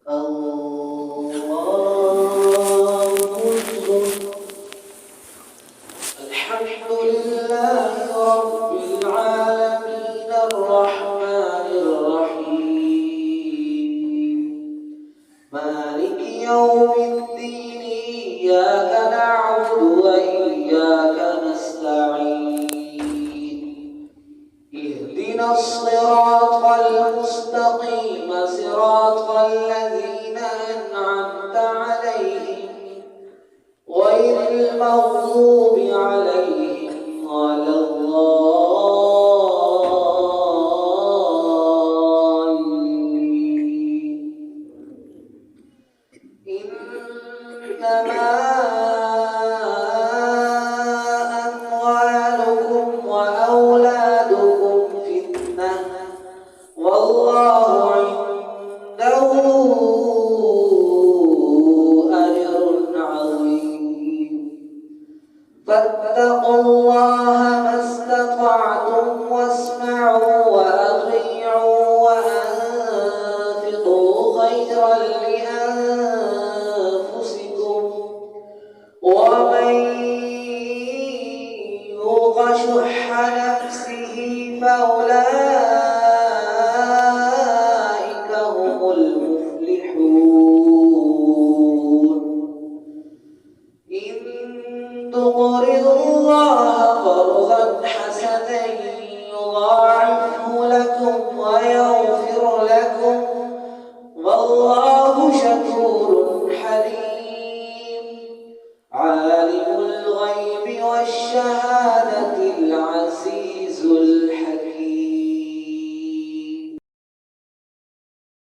الله أكبر. الحمد لله رب العالمين الرحمن الرحيم مالك يوم الدين إياك نعبد وإياك نستعين اهدنا الصراط المستقيم صراط الذين أنعمت عليهم غير المغضوب عليهم ولا الضالين. إنما أموالكم وأولادكم فتنة والله عنده أجر عظيم. فاتقوا الله ما استطعتم واسمعوا وأطيعوا وأنفقوا خيرا لأنفسكم ومن يوق شح نفسه فأولئك هم المفلحون. إن تقرضوا الله قرضا حسنا يضاعفه لكم ويغفر لكم والله شكور حليم. عالم الغيب والشهادة العزيز الحكيم.